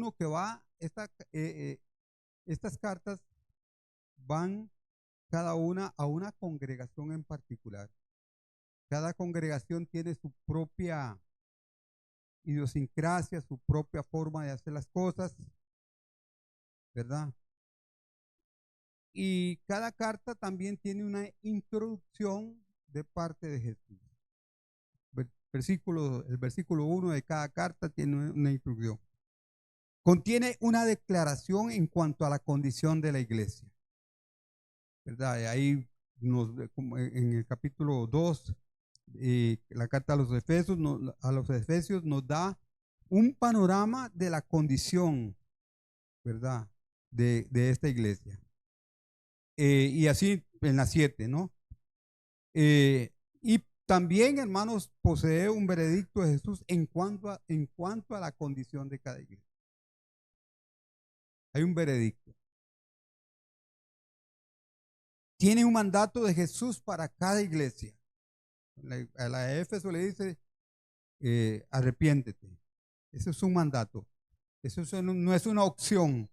uno que va, estas cartas van cada una a una congregación en particular. Cada congregación tiene su propia idiosincrasia, su propia forma de hacer las cosas, ¿verdad? Y cada carta también tiene una introducción de parte de Jesús. El versículo 1 de cada carta tiene una introducción. Contiene una declaración en cuanto a la condición de la iglesia, ¿verdad? Y ahí en el capítulo 2, la carta a los Efesios nos da un panorama de la condición, ¿verdad? De esta iglesia. Y así en las 7, ¿no? Y también, hermanos, posee un veredicto de Jesús en cuanto a la condición de cada iglesia. Hay un veredicto. Tiene un mandato de Jesús para cada iglesia. A la de Éfeso le dice, arrepiéntete. Eso es un mandato. Eso no es una opción.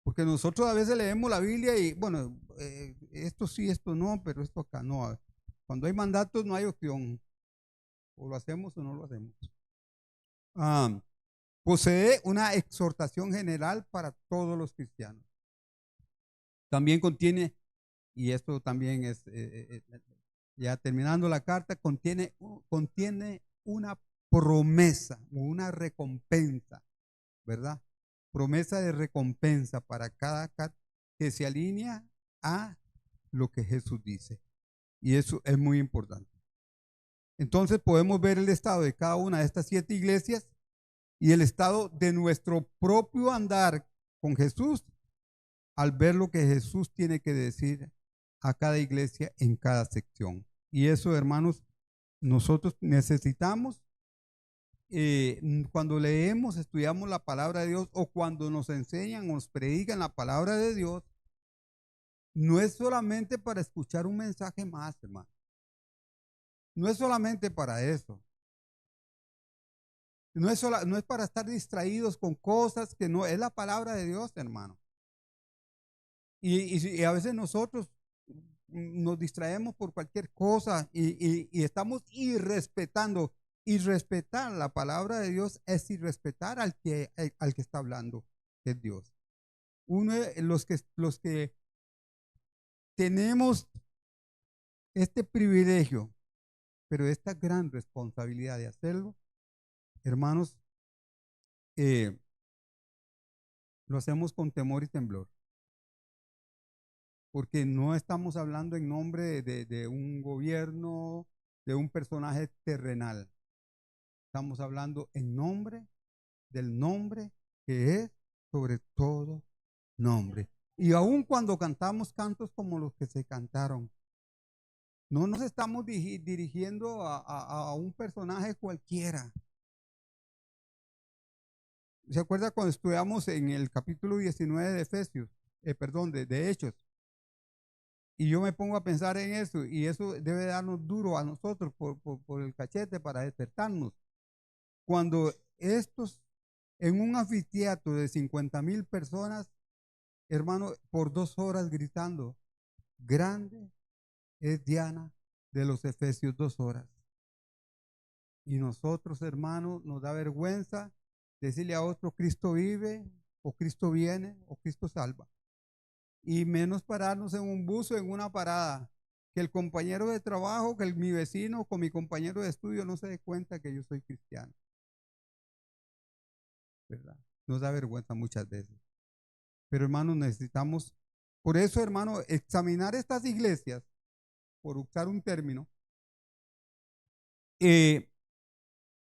Porque nosotros a veces leemos la Biblia y, bueno, esto sí, esto no, pero esto acá no. Cuando hay mandatos no hay opción. O lo hacemos o no lo hacemos. Posee una exhortación general para todos los cristianos. También contiene, y esto también es, ya terminando la carta, contiene una promesa, una recompensa, ¿verdad? Promesa de recompensa para cada carta que se alinea a lo que Jesús dice. Y eso es muy importante. Entonces podemos ver el estado de cada una de estas 7 iglesias y el estado de nuestro propio andar con Jesús al ver lo que Jesús tiene que decir a cada iglesia en cada sección. Y eso, hermanos, nosotros necesitamos, cuando leemos, estudiamos la palabra de Dios o cuando nos enseñan o nos predican la palabra de Dios, no es solamente para escuchar un mensaje más, hermano. No es solamente para eso. No es para estar distraídos con cosas que no, es la palabra de Dios, hermano. Y a veces nosotros nos distraemos por cualquier cosa y estamos irrespetando. Y respetar la palabra de Dios es irrespetar al que está hablando, que es Dios. Los que tenemos este privilegio, pero esta gran responsabilidad de hacerlo, hermanos, lo hacemos con temor y temblor. Porque no estamos hablando en nombre de un gobierno, de un personaje terrenal. Estamos hablando en nombre del nombre que es sobre todo nombre. Y aun cuando cantamos cantos como los que se cantaron, no nos estamos dirigiendo a un personaje cualquiera. ¿Se acuerda cuando estudiamos en el capítulo 19 de Efesios? De Hechos. Y yo me pongo a pensar en eso y eso debe darnos duro a nosotros por el cachete para despertarnos. Cuando estos en un anfiteatro de 50,000 personas, hermano, por 2 horas gritando, grande es Diana de los Efesios, 2 horas. Y nosotros, hermanos, nos da vergüenza decirle a otro, Cristo vive, o Cristo viene, o Cristo salva. Y menos pararnos en un bus o en una parada, que el compañero de trabajo, que mi vecino con mi compañero de estudio no se dé cuenta que yo soy cristiano, ¿verdad? Nos da vergüenza muchas veces. Pero hermanos, necesitamos, por eso, hermano, examinar estas iglesias, por usar un término,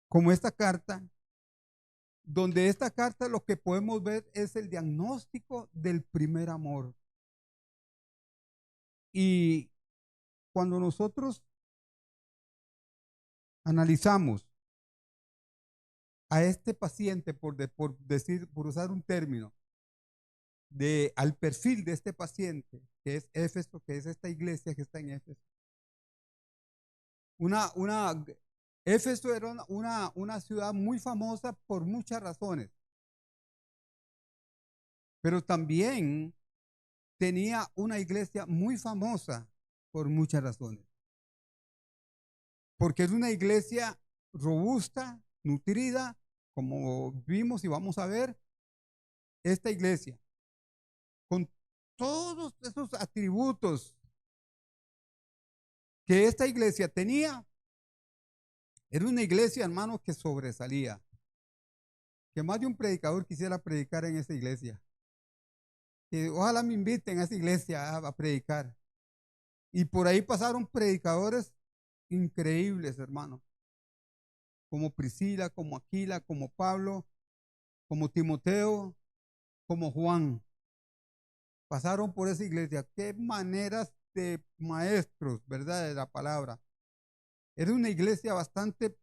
como esta carta, donde esta carta lo que podemos ver es el diagnóstico del primer amor. Y cuando nosotros analizamos a este paciente, por usar un término, al perfil de este paciente, que es Éfeso, que es esta iglesia que está en Éfeso. Éfeso era una ciudad muy famosa por muchas razones. pero también tenía una iglesia muy famosa por muchas razones. Porque es una iglesia robusta, nutrida, como vimos y vamos a ver, esta iglesia, con todos esos atributos que esta iglesia tenía, era una iglesia, hermano, que sobresalía. Que más de un predicador quisiera predicar en esa iglesia. Que ojalá me inviten a esa iglesia a predicar. Y por ahí pasaron predicadores increíbles, hermano. Como Priscila, como Aquila, como Pablo, como Timoteo, como Juan. Pasaron por esa iglesia. Qué maneras de maestros, ¿verdad? De la palabra. Era una iglesia bastante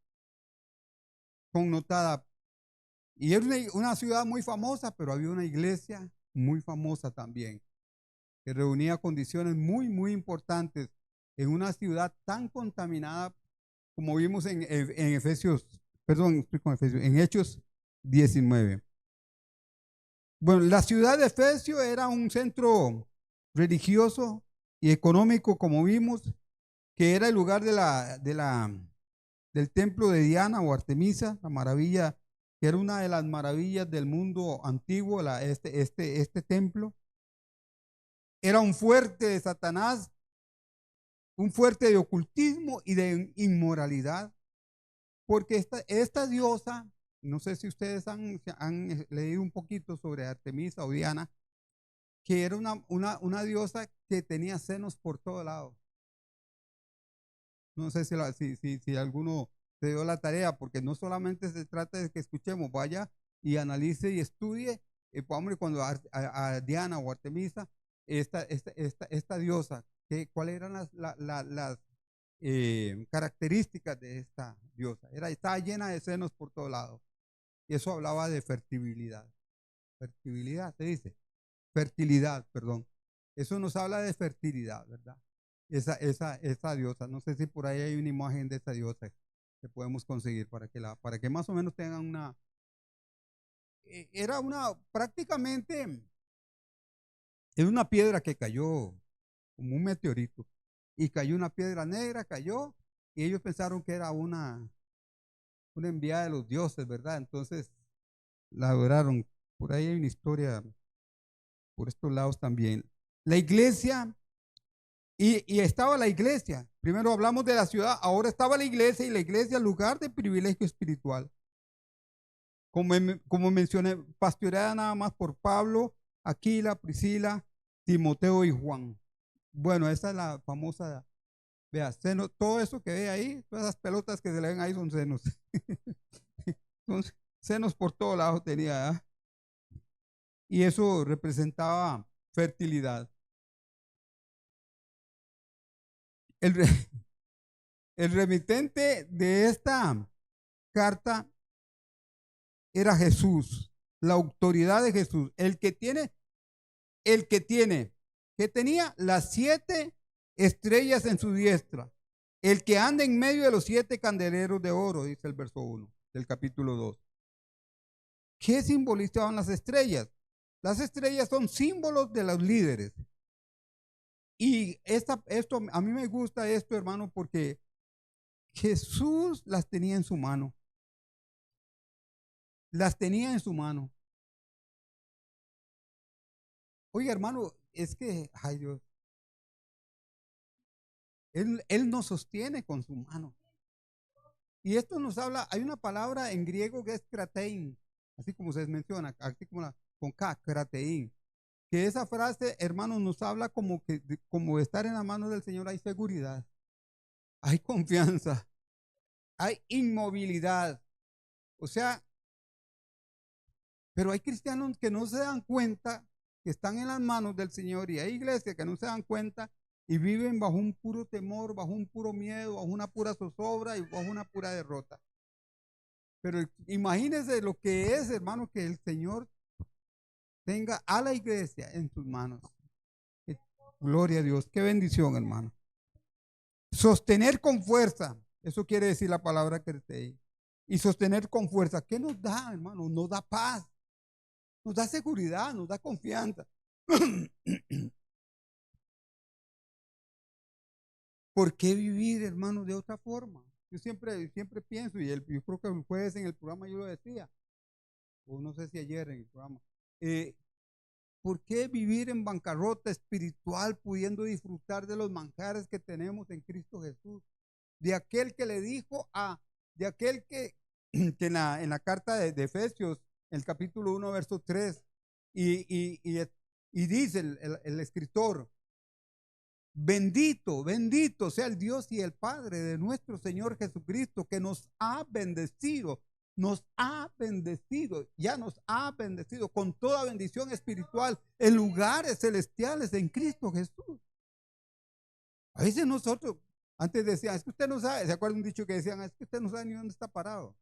connotada. Y era una ciudad muy famosa, pero había una iglesia muy famosa también, que reunía condiciones muy importantes en una ciudad tan contaminada como vimos en Efesios, perdón, estoy con Efesios, en Hechos 19. Bueno, la ciudad de Efesio era un centro religioso y económico, como vimos, que era el lugar del templo de Diana o Artemisa, la maravilla, que era una de las maravillas del mundo antiguo, este templo. Era un fuerte de Satanás, un fuerte de ocultismo y de inmoralidad, porque esta diosa, no sé si ustedes han leído un poquito sobre Artemisa o Diana, que era una diosa que tenía senos por todo lado. No sé si alguno se dio la tarea, porque no solamente se trata de que escuchemos, vaya y analice y estudie, hombre, cuando a Diana o Artemisa, esta diosa, ¿cuáles eran las características de esta diosa? Estaba llena de senos por todos lados. Y eso hablaba de fertilidad. Fertilidad, se dice. Fertilidad, perdón. Eso nos habla de fertilidad, ¿verdad? Esa diosa. No sé si por ahí hay una imagen de esa diosa que podemos conseguir para que más o menos tengan una. Era prácticamente, era una piedra que cayó como un meteorito. Y cayó una piedra negra, cayó, y ellos pensaron que era una enviada de los dioses, ¿verdad? Entonces la adoraron. Por ahí hay una historia por estos lados también. La iglesia, y estaba la iglesia. Primero hablamos de la ciudad, ahora estaba la iglesia, y la iglesia, lugar de privilegio espiritual. Como mencioné, pastoreada nada más por Pablo, Aquila, Priscila, Timoteo y Juan. Bueno, esa es la famosa, vea, seno, todo eso que ve ahí, todas esas pelotas que se le ven ahí son senos. Son senos por todos lados tenía, ¿eh? Y eso representaba fertilidad. El, el remitente de esta carta era Jesús, la autoridad de Jesús, que tenía las 7 estrellas en su diestra, el que anda en medio de los 7 candeleros de oro, dice el verso 1 del capítulo 2. ¿Qué simbolizaban las estrellas? Las estrellas son símbolos de los líderes. Y esto, a mí me gusta esto, hermano, porque Jesús las tenía en su mano. Las tenía en su mano. Oye, hermano, es que, ay Dios, él nos sostiene con su mano. Y esto nos habla, hay una palabra en griego que es kratein, así como se menciona, así como con K, kratein. Que esa frase, hermano, nos habla como estar en la mano del Señor hay seguridad, hay confianza, hay inmovilidad. O sea, pero hay cristianos que no se dan cuenta que están en las manos del Señor, y hay iglesias que no se dan cuenta y viven bajo un puro temor, bajo un puro miedo, bajo una pura zozobra y bajo una pura derrota. Pero imagínense lo que es, hermano, que el Señor tenga a la iglesia en sus manos. Gloria a Dios, qué bendición, hermano. Sostener con fuerza, eso quiere decir la palabra que te. Y sostener con fuerza, ¿qué nos da, hermano? Nos da paz. nos da seguridad, nos da confianza. ¿Por qué vivir, hermano, de otra forma? Yo siempre pienso, y yo creo que el jueves en el programa yo lo decía, o no sé si ayer en el programa, ¿por qué vivir en bancarrota espiritual pudiendo disfrutar de los manjares que tenemos en Cristo Jesús? De aquel que le dijo de aquel que en la carta de Efesios, el capítulo 1, verso 3, y dice el escritor, bendito sea el Dios y el Padre de nuestro Señor Jesucristo, que ya nos ha bendecido con toda bendición espiritual en lugares celestiales en Cristo Jesús. A veces nosotros, antes decían, es que usted no sabe, ¿se acuerdan un dicho que decían? Es que usted no sabe ni dónde está parado.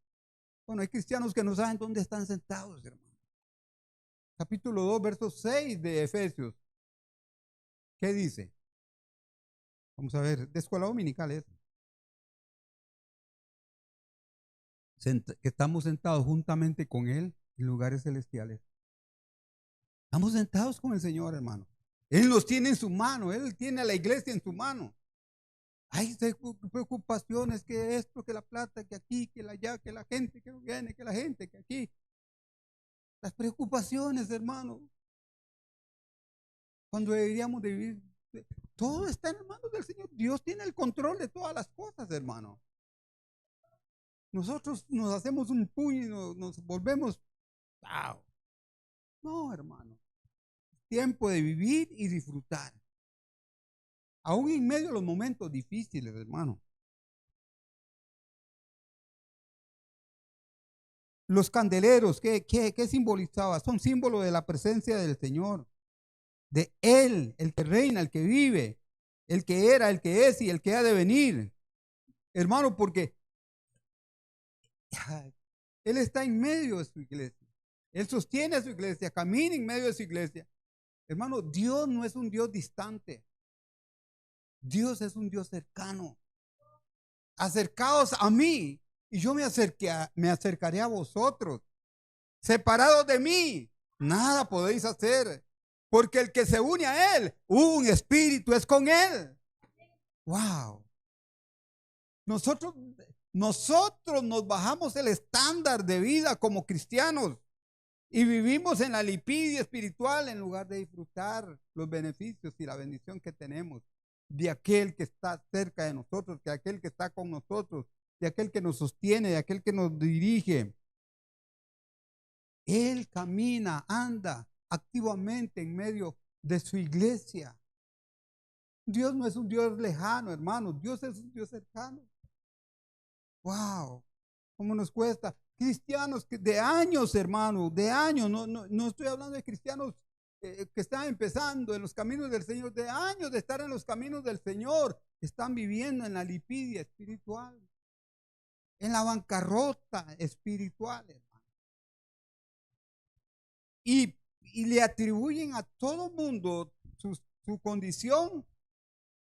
Bueno, hay cristianos que no saben dónde están sentados, hermano. Capítulo 2, verso 6 de Efesios. ¿Qué dice? Vamos a ver, de escuela dominical es. Que estamos sentados juntamente con Él en lugares celestiales. Estamos sentados con el Señor, hermano. Él nos tiene en su mano, Él tiene a la iglesia en su mano. Hay preocupaciones, que esto, que la plata, que aquí, que la allá, que la gente que no viene, que la gente que aquí. Las preocupaciones, hermano. Cuando deberíamos de vivir, todo está en las manos del Señor. Dios tiene el control de todas las cosas, hermano. Nosotros nos hacemos un puño y nos volvemos. ¡Wow! No, hermano. Tiempo de vivir y disfrutar. Aún en medio de los momentos difíciles, hermano. Los candeleros, ¿qué simbolizaba? Son símbolos de la presencia del Señor. De Él, el que reina, el que vive, el que era, el que es y el que ha de venir. Hermano, porque Él está en medio de su iglesia. Él sostiene a su iglesia, camina en medio de su iglesia. Hermano, Dios no es un Dios distante. Dios es un Dios cercano. Acercaos a mí y yo me acercaré a vosotros. Separados de mí, nada podéis hacer. Porque el que se une a Él, un espíritu es con Él. Wow. Nosotros nos bajamos el estándar de vida como cristianos y vivimos en la lipidia espiritual en lugar de disfrutar los beneficios y la bendición que tenemos de aquel que está cerca de nosotros, de aquel que está con nosotros, de aquel que nos sostiene, de aquel que nos dirige. Él camina, anda activamente en medio de su iglesia. Dios no es un Dios lejano, hermano. Dios es un Dios cercano. Wow, ¿cómo nos cuesta? Cristianos de años, hermano, de años. No estoy hablando de cristianos que están empezando en los caminos del Señor, de años de estar en los caminos del Señor. Están viviendo en la lipidia espiritual, en la bancarrota espiritual, hermano. Y le atribuyen a todo mundo su condición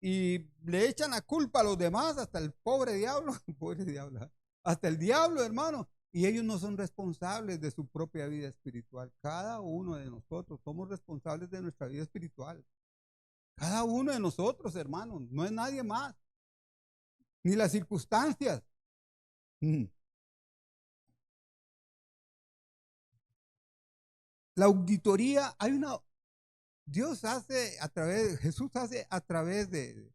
y le echan la culpa a los demás, hasta el pobre diablo, hasta el diablo, hermano. Y ellos no son responsables de su propia vida espiritual. Cada uno de nosotros somos responsables de nuestra vida espiritual. Cada uno de nosotros, hermano, no es nadie más, ni las circunstancias. La auditoría, Jesús hace a través de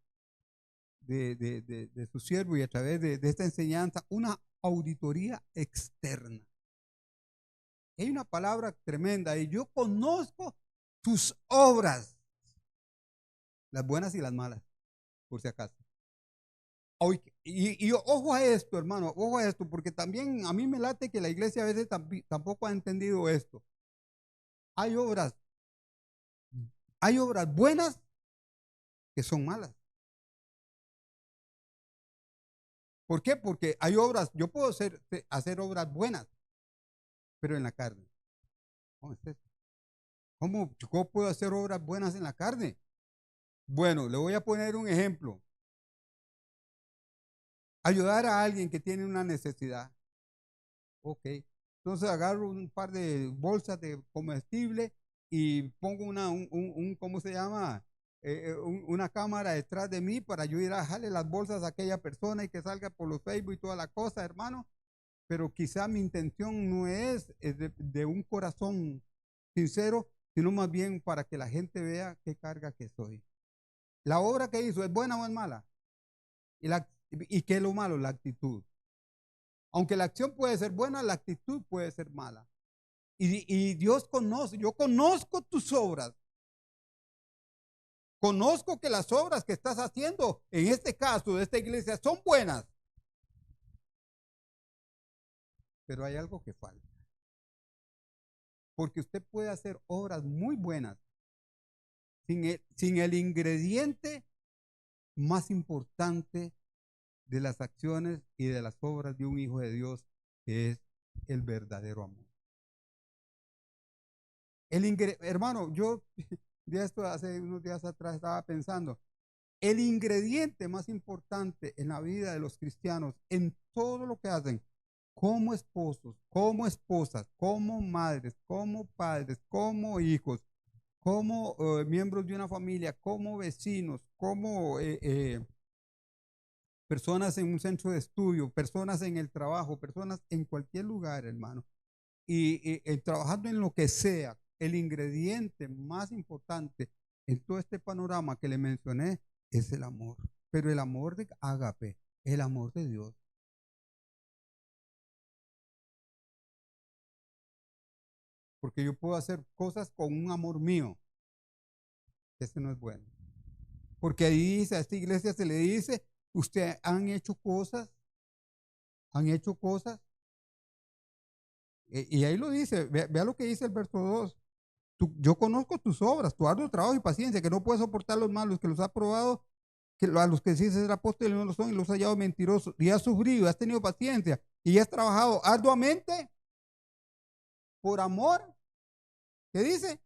su siervo y a través de esta enseñanza una auditoría externa. Hay una palabra tremenda y yo conozco tus obras, las buenas y las malas, por si acaso. Y ojo a esto, hermano, ojo a esto, porque también a mí me late que la iglesia a veces tampoco ha entendido esto. Hay obras buenas que son malas. ¿Por qué? Porque hay obras, yo puedo hacer obras buenas, pero en la carne. ¿Cómo es eso? ¿Cómo yo puedo hacer obras buenas en la carne? Bueno, le voy a poner un ejemplo. Ayudar a alguien que tiene una necesidad. Ok. Entonces agarro un par de bolsas de comestible y pongo ¿cómo se llama? Una cámara detrás de mí para yo ir a dejarle las bolsas a aquella persona y que salga por los Facebook y toda la cosa, hermano. Pero quizá mi intención no es de un corazón sincero, sino más bien para que la gente vea qué carga que soy. La obra que hizo, ¿es buena o es mala? ¿Y qué es lo malo? La actitud. Aunque la acción puede ser buena, la actitud puede ser mala. Y Dios conoce, yo conozco tus obras. Conozco que las obras que estás haciendo, en este caso de esta iglesia, son buenas. Pero hay algo que falta. Porque usted puede hacer obras muy buenas sin el ingrediente más importante de las acciones y de las obras de un hijo de Dios, que es el verdadero amor. Hermano, yo de esto hace unos días atrás estaba pensando, el ingrediente más importante en la vida de los cristianos, en todo lo que hacen, como esposos, como esposas, como madres, como padres, como hijos, como miembros de una familia, como vecinos, como personas en un centro de estudio, personas en el trabajo, personas en cualquier lugar, hermano. Y trabajando en lo que sea, el ingrediente más importante en todo este panorama que le mencioné es el amor. Pero el amor de ágape, el amor de Dios. Porque yo puedo hacer cosas con un amor mío. Ese no es bueno. Porque ahí dice, a esta iglesia se le dice, ustedes han hecho cosas, y ahí lo dice, vea lo que dice el verso 2. Yo conozco tus obras, tu arduo trabajo y paciencia, que no puedes soportar los malos, que los ha probado, que a los que dices ser apóstoles no lo son y los has hallado mentirosos, y has sufrido, has tenido paciencia y has trabajado arduamente por amor. ¿Qué dice?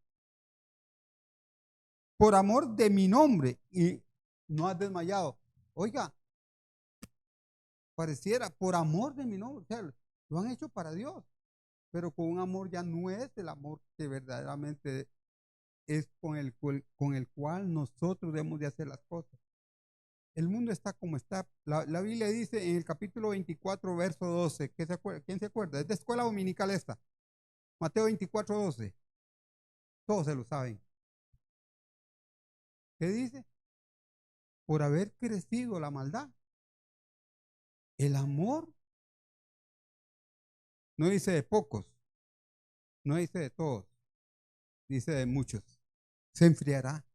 Por amor de mi nombre y no has desmayado. Oiga, pareciera por amor de mi nombre, o sea, lo han hecho para Dios, pero con un amor ya no es el amor que verdaderamente es con el cual nosotros debemos de hacer las cosas. El mundo está como está. La Biblia dice en el capítulo 24, verso 12, ¿quién se acuerda? Es de escuela dominical esta. Mateo 24, 12. Todos se lo saben. ¿Qué dice? Por haber crecido la maldad. El amor no dice de pocos, no dice de todos, dice de muchos. Se enfriará.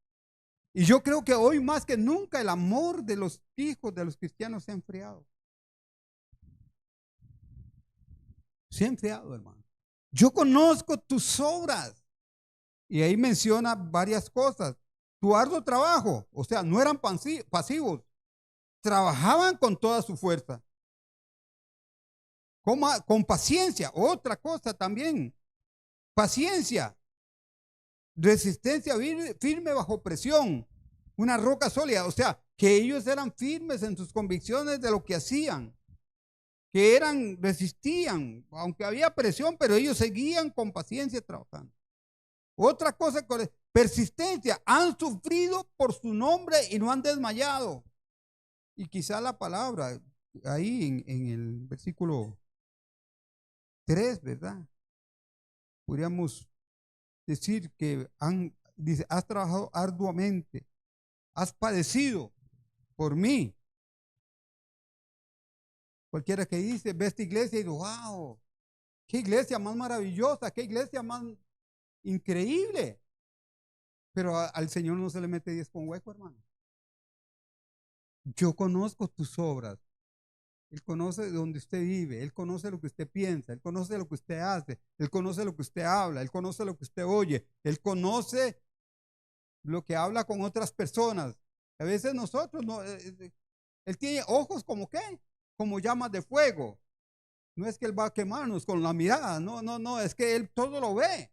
Y yo creo que hoy más que nunca el amor de los hijos de los cristianos se ha enfriado. Se ha enfriado, hermano. Yo conozco tus obras. Y ahí menciona varias cosas. Tu arduo trabajo, o sea, no eran pasivos, trabajaban con toda su fuerza. Con paciencia, otra cosa también. Paciencia, resistencia firme bajo presión, una roca sólida, o sea, que ellos eran firmes en sus convicciones de lo que hacían, que resistían, aunque había presión, pero ellos seguían con paciencia trabajando. Otra cosa, persistencia, han sufrido por su nombre y no han desmayado. Y quizá la palabra ahí en el versículo 3, ¿verdad? Podríamos decir que dice, has trabajado arduamente, has padecido por mí. Cualquiera que dice, ve esta iglesia y dice, wow, qué iglesia más maravillosa, qué iglesia más increíble. Pero al Señor no se le mete 10 con hueco, hermano. Yo conozco tus obras. Él conoce donde usted vive, Él conoce lo que usted piensa, Él conoce lo que usted hace, Él conoce lo que usted habla, Él conoce lo que usted oye, Él conoce lo que habla con otras personas. A veces nosotros, no, Él tiene ojos como qué, como llamas de fuego. No es que Él va a quemarnos con la mirada, no, es que Él todo lo ve.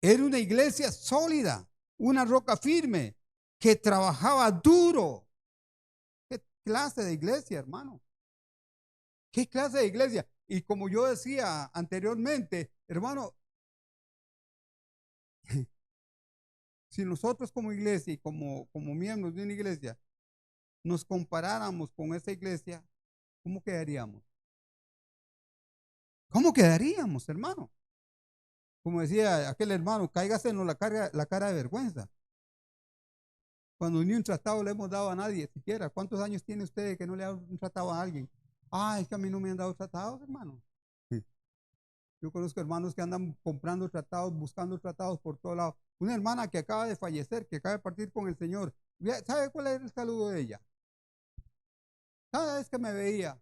Era una iglesia sólida, una roca firme, que trabajaba duro, clase de iglesia, hermano? ¿Qué clase de iglesia? Y como yo decía anteriormente, hermano, si nosotros como iglesia y como miembros de una iglesia nos comparáramos con esa iglesia, ¿cómo quedaríamos? ¿Cómo quedaríamos, hermano? Como decía aquel hermano, cáigasenos la cara de vergüenza. Cuando ni un tratado le hemos dado a nadie siquiera. ¿Cuántos años tiene usted que no le ha dado un tratado a alguien? Ah, es que a mí no me han dado tratados, hermano. Sí. Yo conozco hermanos que andan comprando tratados, buscando tratados por todos lados. Una hermana que acaba de fallecer, que acaba de partir con el Señor. ¿Sabe cuál es el saludo de ella? Cada vez que me veía,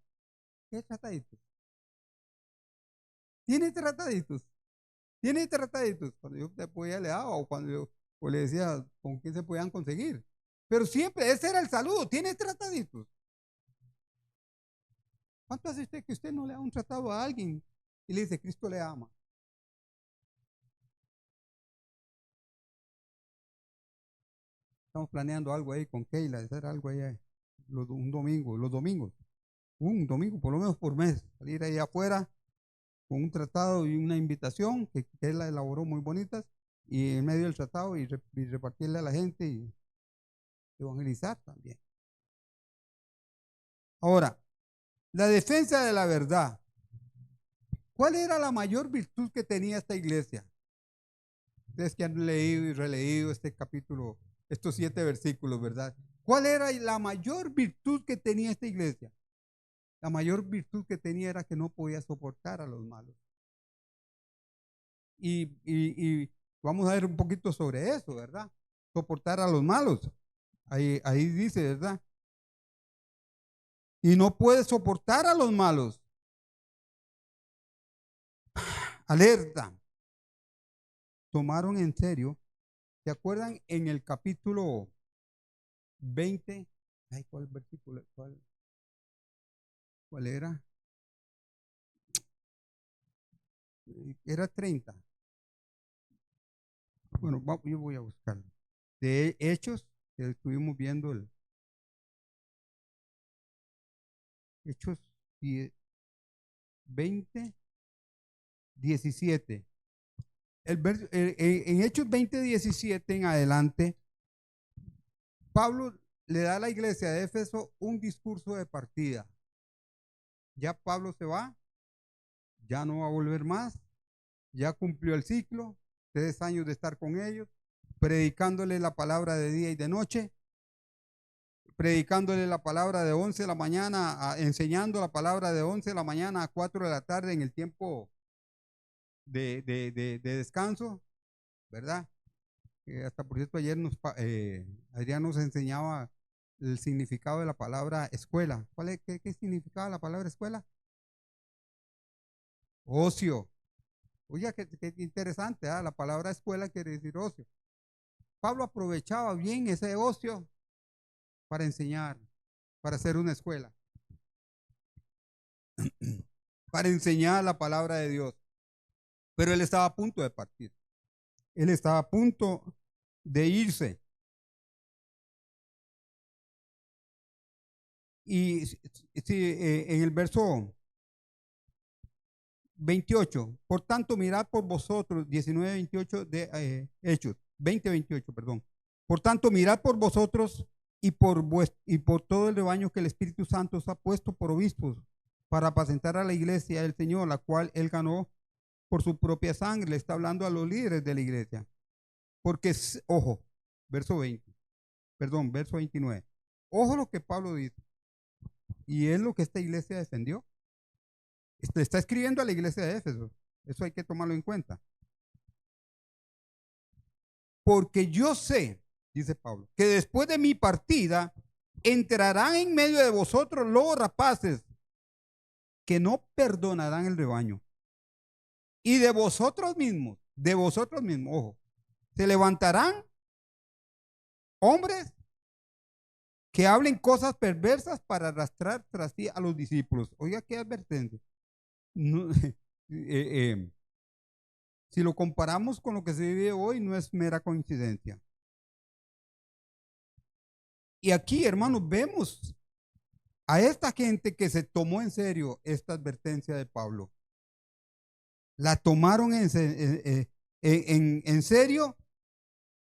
¿qué trataditos? ¿Tiene trataditos? ¿Tiene trataditos? Cuando yo después le daba o cuando yo o le decía con quién se podían conseguir. Pero siempre ese era el saludo. ¿Tiene trataditos? ¿Cuánto hace usted que usted no le da un tratado a alguien y le dice Cristo le ama? Estamos planeando algo ahí con Keila, hacer algo ahí un domingo, un domingo por lo menos por mes, salir ahí afuera con un tratado y una invitación que él la elaboró muy bonitas y en medio del tratado y repartirle a la gente y evangelizar también. Ahora, la defensa de la verdad. ¿Cuál era la mayor virtud que tenía esta iglesia? Ustedes que han leído y releído este capítulo, estos 7 versículos, ¿verdad? ¿Cuál era la mayor virtud que tenía esta iglesia? La mayor virtud que tenía era que no podía soportar a los malos. Y vamos a ver un poquito sobre eso, ¿verdad? Soportar a los malos. Ahí dice, ¿verdad? Y no puede soportar a los malos. Alerta. Tomaron en serio. ¿Se acuerdan en el capítulo 20? Ay, ¿cuál versículo? ¿Cuál era? Era 30. Bueno, yo voy a buscarlo. De Hechos, que estuvimos viendo el Hechos 20, 17. En Hechos 20, 17 en adelante, Pablo le da a la iglesia de Éfeso un discurso de partida. Ya Pablo se va, ya no va a volver más, ya cumplió el ciclo, 3 años de estar con ellos, predicándole la palabra de día y de noche, predicándole la palabra de 11 de la mañana, enseñando la palabra de 11 de la mañana a 4 de la tarde en el tiempo de descanso, ¿verdad? Hasta por cierto, ayer Adrián nos enseñaba el significado de la palabra escuela. ¿Qué significaba la palabra escuela? Ocio. Oye, qué interesante, la palabra escuela quiere decir ocio. Pablo aprovechaba bien ese ocio para enseñar, para hacer una escuela, para enseñar la palabra de Dios. Pero él estaba a punto de partir. Él estaba a punto de irse. Y en el verso 28, por tanto, mirad por vosotros, 19, 28 de Hechos, 20, 28, perdón. Por tanto, mirad por vosotros y por todo el rebaño que el Espíritu Santo os ha puesto por obispos para apacentar a la iglesia del Señor, la cual él ganó por su propia sangre. Le está hablando a los líderes de la iglesia. Porque, ojo, verso 20, perdón, verso 29. Ojo lo que Pablo dice. Y es lo que esta iglesia defendió. Está escribiendo a la iglesia de Éfeso. Eso hay que tomarlo en cuenta. Porque yo sé, dice Pablo, que después de mi partida entrarán en medio de vosotros los rapaces que no perdonarán el rebaño. Y de vosotros mismos, ojo, se levantarán hombres que hablen cosas perversas para arrastrar tras sí a los discípulos. Oiga, qué advertencia. No, si lo comparamos con lo que se vive hoy, no es mera coincidencia. Y aquí, hermanos, vemos a esta gente que se tomó en serio esta advertencia de Pablo. La tomaron en serio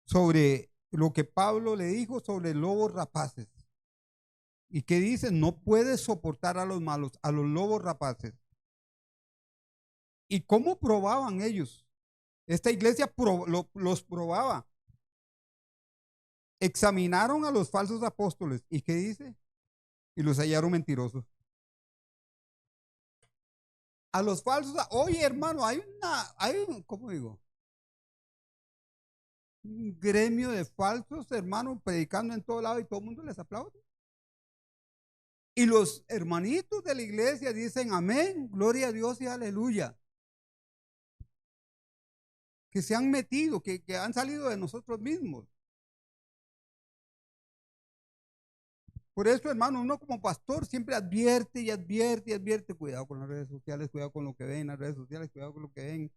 sobre lo que Pablo le dijo sobre lobos rapaces. Y que dice, no puedes soportar a los malos, a los lobos rapaces. ¿Y cómo probaban ellos? Esta iglesia los probaba. Examinaron a los falsos apóstoles. ¿Y qué dice? Y los hallaron mentirosos. A los falsos, oye hermano, ¿cómo digo? Un gremio de falsos hermanos predicando en todo lado y todo el mundo les aplaude. Y los hermanitos de la iglesia dicen amén, gloria a Dios y aleluya. Que se han metido, que han salido de nosotros mismos. Por eso, hermano, uno como pastor siempre advierte y advierte y advierte. Cuidado con las redes sociales, cuidado con lo que ven en las redes sociales, cuidado con lo que ven.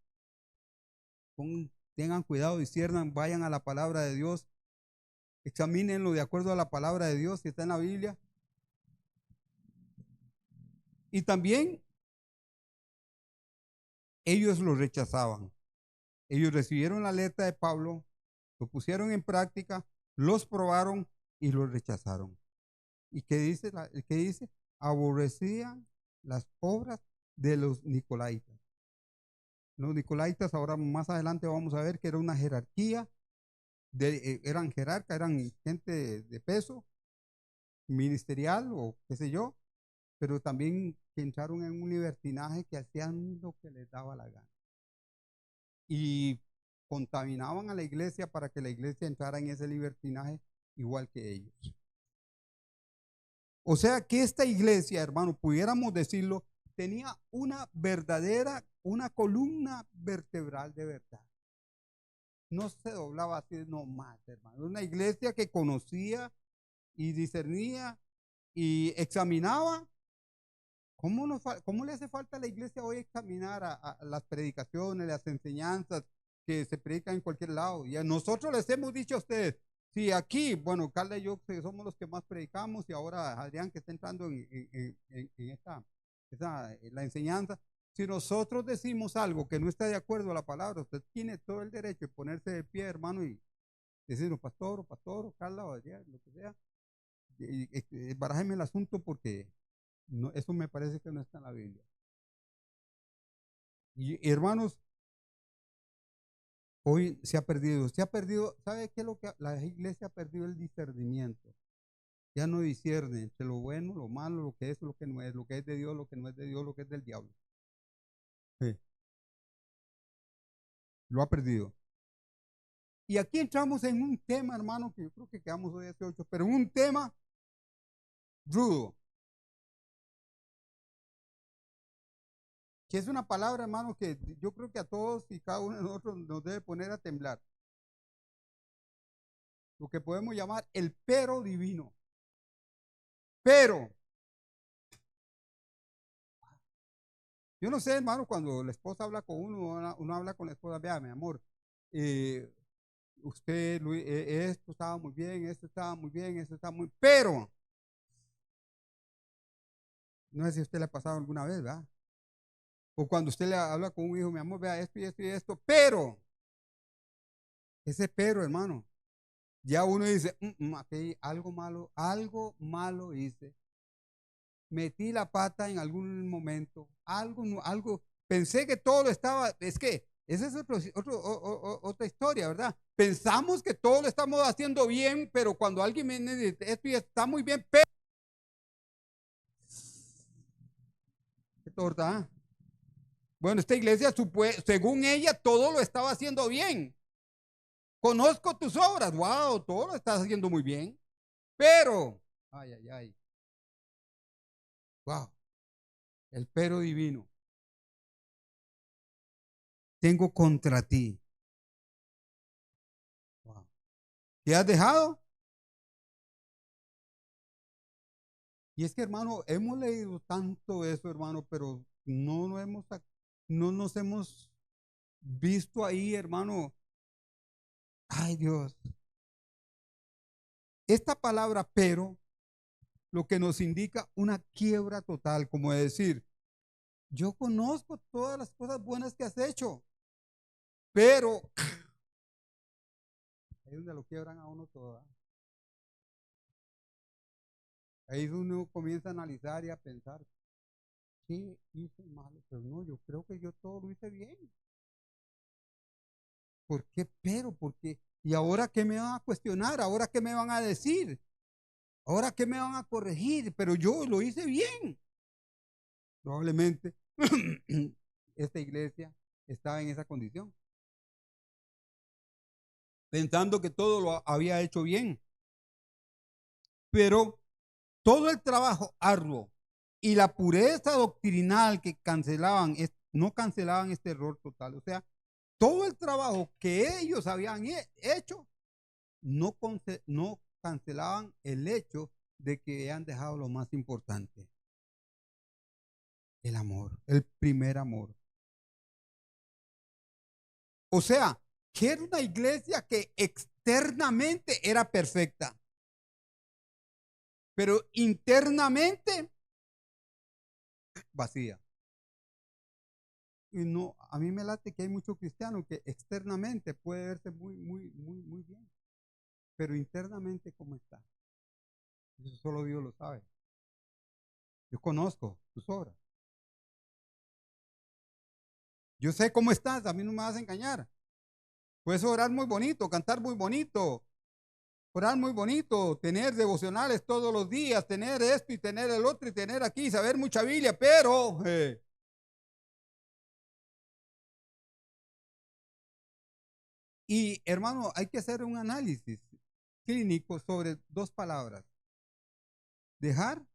Tengan cuidado, disciernan, vayan a la palabra de Dios. Examínenlo de acuerdo a la palabra de Dios que está en la Biblia. Y también ellos lo rechazaban. Ellos recibieron la alerta de Pablo, lo pusieron en práctica, los probaron y los rechazaron. ¿Y qué dice? ¿Qué dice? Aborrecían las obras de los nicolaitas. Los nicolaitas, ahora más adelante vamos a ver que era una jerarquía, eran jerarcas, eran gente de peso, ministerial o qué sé yo, pero también que entraron en un libertinaje que hacían lo que les daba la gana. Y contaminaban a la iglesia para que la iglesia entrara en ese libertinaje igual que ellos. O sea que esta iglesia, hermano, pudiéramos decirlo, tenía una columna vertebral de verdad. No se doblaba así nomás, hermano. Una iglesia que conocía y discernía y examinaba. ¿Cómo le hace falta a la iglesia hoy examinar a las predicaciones, las enseñanzas que se predican en cualquier lado? Y a nosotros les hemos dicho a ustedes, sí, aquí, bueno, Carla y yo somos los que más predicamos y ahora Adrián que está entrando en la enseñanza. Si nosotros decimos algo que no está de acuerdo a la palabra, usted tiene todo el derecho de ponerse de pie, hermano, y decirnos, pastor, o Carla, o Adrián, lo que sea, barájeme el asunto porque no, eso me parece que no está en la Biblia. Y hermanos, hoy se ha perdido, ¿sabe qué es lo que la iglesia ha perdido? El discernimiento. Ya no discierne entre lo bueno, lo malo, lo que es, lo que no es, lo que es de Dios, lo que no es de Dios, lo que es del diablo. Sí, lo ha perdido. Y aquí entramos en un tema, hermano, que yo creo que quedamos hoy hace 8, pero un tema rudo. Que es una palabra, hermano, que yo creo que a todos y cada uno de nosotros nos debe poner a temblar. Lo que podemos llamar el pero divino. Pero, yo no sé, hermano, cuando la esposa habla con uno habla con la esposa, vea, mi amor, usted, Luis, esto estaba muy bien, esto estaba muy bien, esto estaba muy, pero, no sé si a usted le ha pasado alguna vez, ¿verdad? O cuando usted le habla con un hijo, mi amor, vea esto y esto y esto, pero, ese pero, hermano, ya uno dice, aquí algo malo hice, metí la pata en algún momento, algo, pensé que todo lo estaba, es que esa es otra historia, ¿verdad? Pensamos que todo lo estamos haciendo bien, pero cuando alguien me dice, esto ya está muy bien, pero... ¿Qué torta? Bueno, esta iglesia, según ella, todo lo estaba haciendo bien. Conozco tus obras, wow, todo lo estás haciendo muy bien, pero, ay, ay, ay, wow, el pero divino. Tengo contra ti. Wow. ¿Qué has dejado? Y es que, hermano, hemos leído tanto eso, hermano, pero no nos hemos visto ahí, hermano. Ay, Dios. Esta palabra pero lo que nos indica una quiebra total, como decir, yo conozco todas las cosas buenas que has hecho, pero ahí es donde lo quiebran a uno todo. Ahí es donde uno comienza a analizar y a pensar, ¿qué hice malo? Pero no, yo creo que yo todo lo hice bien. ¿Por qué? Pero, ¿por qué? ¿Y ahora qué me van a cuestionar? ¿Ahora qué me van a decir? ¿Ahora qué me van a corregir? Pero yo lo hice bien. Probablemente esta iglesia estaba en esa condición, pensando que todo lo había hecho bien. Pero todo el trabajo arduo y la pureza doctrinal que cancelaban, no cancelaban este error total. O sea, todo el trabajo que ellos habían hecho, no cancelaban el hecho de que han dejado lo más importante, el amor, el primer amor. O sea, que era una iglesia que externamente era perfecta, pero internamente vacía. Y no, a mí me late que hay muchos cristianos que externamente puede verse muy bien, pero internamente cómo está. Eso solo Dios lo sabe. Yo conozco tus obras. Yo sé cómo estás, a mí no me vas a engañar. Puedes orar muy bonito, cantar muy bonito, orar muy bonito, tener devocionales todos los días, tener esto y tener el otro y tener aquí, saber mucha Biblia, pero y hermano, hay que hacer un análisis clínico sobre dos palabras, dejar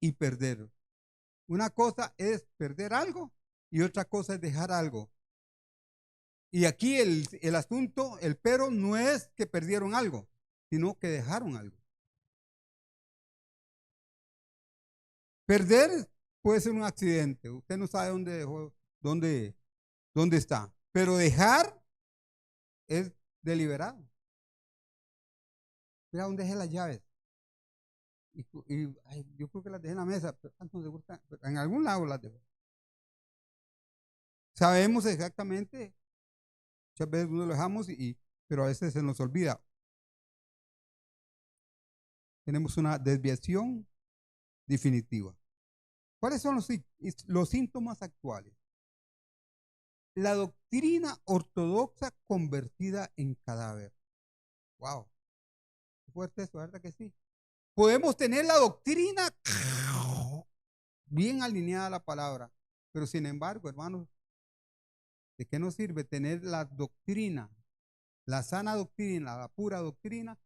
y perder. Una cosa es perder algo y otra cosa es dejar algo. Y aquí el asunto, el pero no es que perdieron algo, sino que dejaron algo. Perder puede ser un accidente. Usted no sabe dónde dejó, dónde está. Pero dejar es deliberado. Mira dónde dejé las llaves. Ay, yo creo que las dejé en la mesa, pero tanto me gusta, en algún lado las dejo. Sabemos exactamente, muchas veces uno lo dejamos, pero a veces se nos olvida. Tenemos una desviación definitiva. ¿Cuáles son los síntomas actuales? La doctrina ortodoxa convertida en cadáver. Wow, qué fuerte eso, ¿verdad que sí? Podemos tener la doctrina bien alineada a la palabra, pero sin embargo, hermanos, ¿de qué nos sirve tener la doctrina, la sana doctrina, la pura doctrina,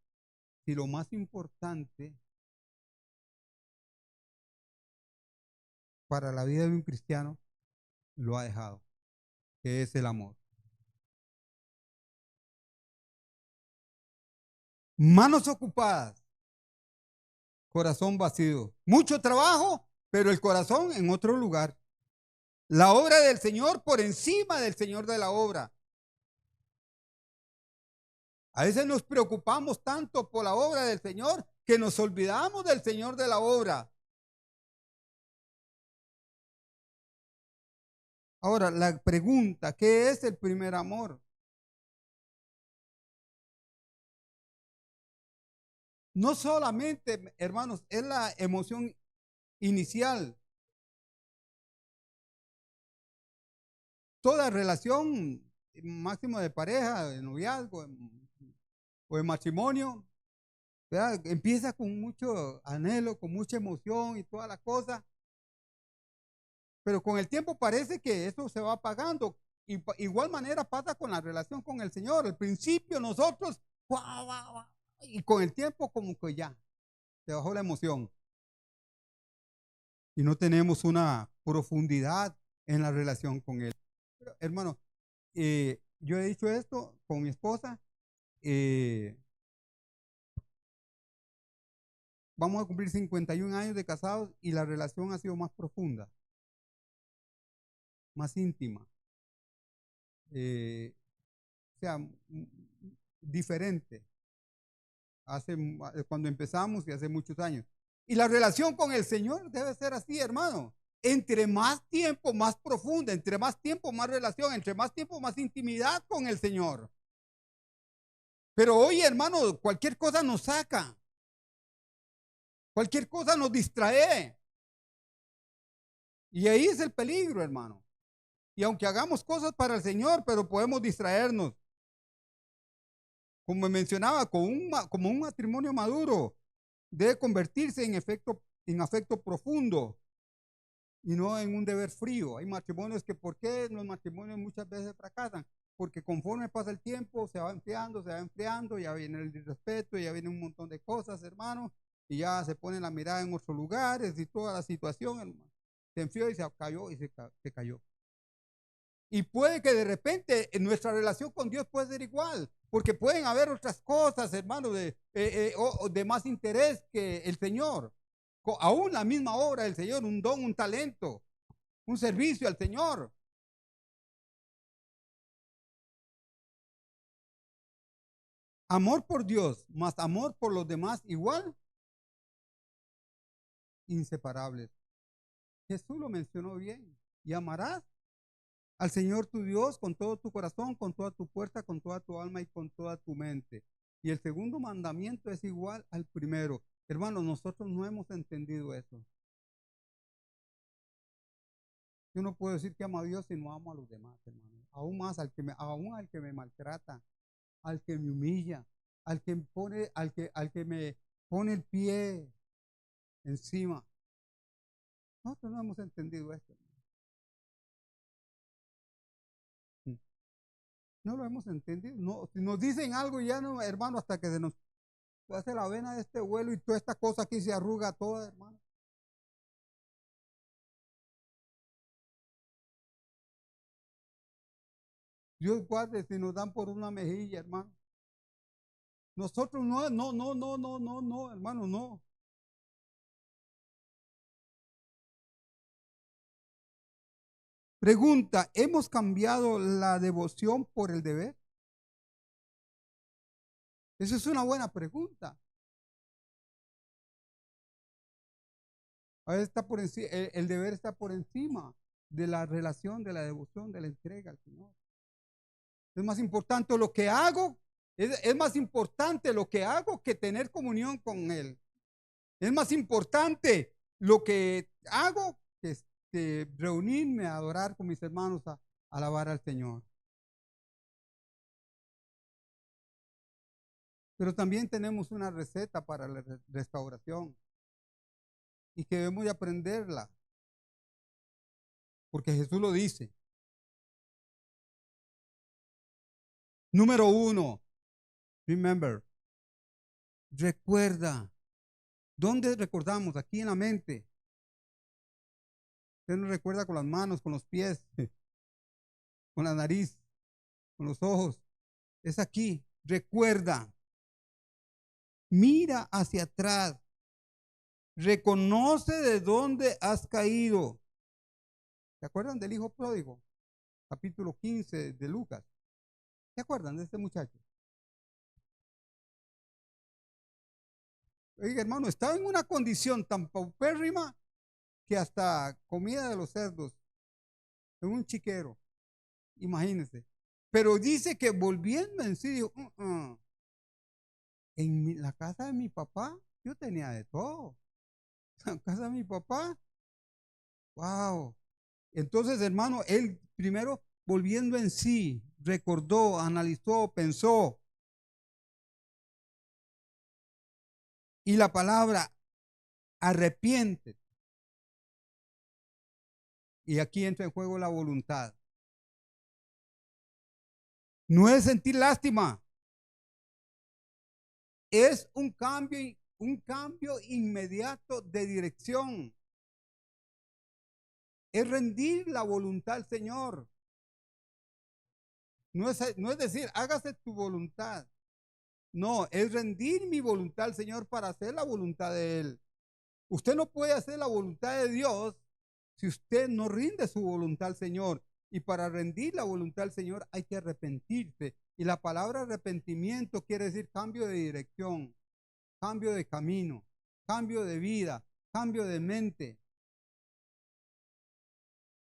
si lo más importante para la vida de un cristiano lo ha dejado, que es el amor? Manos ocupadas, corazón vacío. Mucho trabajo, pero el corazón en otro lugar. La obra del Señor por encima del Señor de la obra. A veces nos preocupamos tanto por la obra del Señor que nos olvidamos del Señor de la obra. Ahora, la pregunta, ¿qué es el primer amor? No solamente, hermanos, es la emoción inicial. Toda relación, máximo de pareja, de noviazgo o de matrimonio, ¿verdad? Empieza con mucho anhelo, con mucha emoción y todas las cosas, pero con el tiempo parece que eso se va apagando. Igual manera pasa con la relación con el Señor. Al principio nosotros, guau, guau, guau, y con el tiempo como que ya, se bajó la emoción y no tenemos una profundidad en la relación con Él. Pero, hermano, yo he dicho esto con mi esposa. eh, Vamos a cumplir 51 años de casados y la relación ha sido más profunda, más íntima, o sea, diferente cuando empezamos y hace muchos años. Y la relación con el Señor debe ser así, hermano. Entre más tiempo, más profunda, entre más tiempo, más relación, entre más tiempo, más intimidad con el Señor. Pero hoy, hermano, cualquier cosa nos saca. Cualquier cosa nos distrae. Y ahí es el peligro, hermano. Y aunque hagamos cosas para el Señor, pero podemos distraernos. Como mencionaba, como un matrimonio maduro, debe convertirse en afecto profundo y no en un deber frío. Hay matrimonios que, ¿por qué los matrimonios muchas veces fracasan? Porque conforme pasa el tiempo, se va enfriando, ya viene el irrespeto, ya viene un montón de cosas, hermano, y ya se pone la mirada en otros lugares y toda la situación, hermano, se enfrió y se cayó y se cayó. Y puede que de repente nuestra relación con Dios puede ser igual, porque pueden haber otras cosas, hermano, de más interés que el Señor. Aún la misma obra del Señor, un don, un talento, un servicio al Señor. Amor por Dios más amor por los demás igual, inseparables. Jesús lo mencionó bien. Y amarás al Señor tu Dios con todo tu corazón, con toda tu fuerza, con toda tu alma y con toda tu mente. Y el segundo mandamiento es igual al primero. Hermanos, nosotros no hemos entendido eso. Yo no puedo decir que amo a Dios si no amo a los demás, hermano. Aún más aún al que me maltrata, al que me humilla, al que me pone el pie encima. Nosotros no hemos entendido esto. No lo hemos entendido. No, si nos dicen algo ya no, hermano, hasta que se nos hace la vena de este vuelo y toda esta cosa aquí se arruga toda, hermano. Dios guarde si nos dan por una mejilla, hermano. Nosotros no, hermano, no. Pregunta, ¿hemos cambiado la devoción por el deber? Esa es una buena pregunta. A veces está por encima, el deber está por encima de la relación, de la devoción, de la entrega al Señor. Es más importante lo que hago, es más importante lo que hago que tener comunión con Él. Es más importante lo que hago que reunirme a adorar con mis hermanos, a alabar al Señor. Pero también tenemos una receta para la restauración y que debemos de aprenderla, porque Jesús lo dice. Número 1, remember, recuerda. ¿Dónde recordamos? Aquí en la mente. Usted no recuerda con las manos, con los pies, con la nariz, con los ojos. Es aquí. Recuerda. Mira hacia atrás. Reconoce de dónde has caído. ¿Se acuerdan del hijo pródigo? Capítulo 15 de Lucas. ¿Se acuerdan de este muchacho? Oiga, hermano, estaba en una condición tan paupérrima que hasta comida de los cerdos, en un chiquero. Imagínense. Pero dice que volviendo en sí, dijo, en la casa de mi papá, yo tenía de todo. En la casa de mi papá, wow. Entonces, hermano, él primero volviendo en sí, recordó, analizó, pensó. Y la palabra arrepiente. Y aquí entra en juego la voluntad. No es sentir lástima. Es un cambio inmediato de dirección. Es rendir la voluntad al Señor. No es decir, hágase tu voluntad. No, es rendir mi voluntad al Señor para hacer la voluntad de Él. Usted no puede hacer la voluntad de Dios si usted no rinde su voluntad al Señor. Y para rendir la voluntad al Señor hay que arrepentirse. Y la palabra arrepentimiento quiere decir cambio de dirección, cambio de camino, cambio de vida, cambio de mente.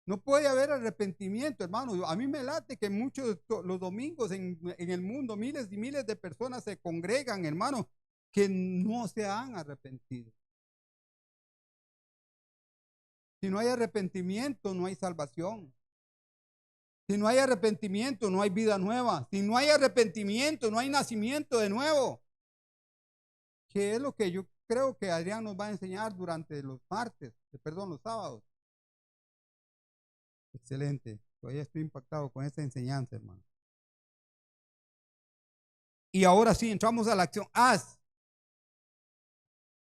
No puede haber arrepentimiento, hermano. A mí me late que muchos los domingos en el mundo miles y miles de personas se congregan, hermano, que no se han arrepentido. Si no hay arrepentimiento, no hay salvación. Si no hay arrepentimiento, no hay vida nueva. Si no hay arrepentimiento, no hay nacimiento de nuevo. Que es lo que yo creo que Adrián nos va a enseñar durante los los sábados. Excelente. Todavía estoy impactado con esta enseñanza, hermano. Y ahora sí, entramos a la acción. Haz.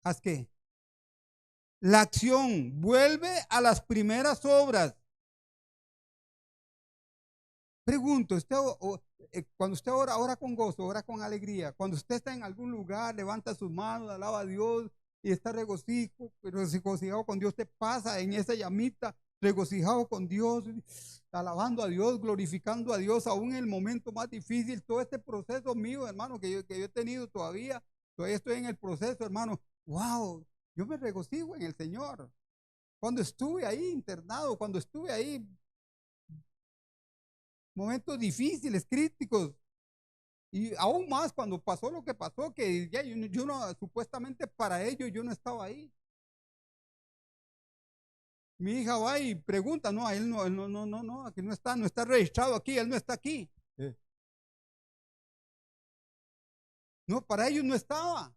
¿Haz qué? La acción. Vuelve a las primeras obras. Pregunto, cuando usted ora con gozo, ora con alegría. Cuando usted está en algún lugar, levanta sus manos, alaba a Dios y está regocijado con Dios, usted pasa en esa llamita, regocijado con Dios, alabando a Dios, glorificando a Dios, aún en el momento más difícil. Todo este proceso mío, hermano, que yo he tenido todavía estoy en el proceso, hermano. Wow, yo me regocijo en el Señor. Cuando estuve ahí internado, cuando estuve ahí, momentos difíciles, críticos, y aún más cuando pasó lo que pasó, que ya yo no, supuestamente para ello yo no estaba ahí. Mi hija va y pregunta, no, a él no, aquí no está registrado aquí, él no está aquí. No, para ellos no estaba.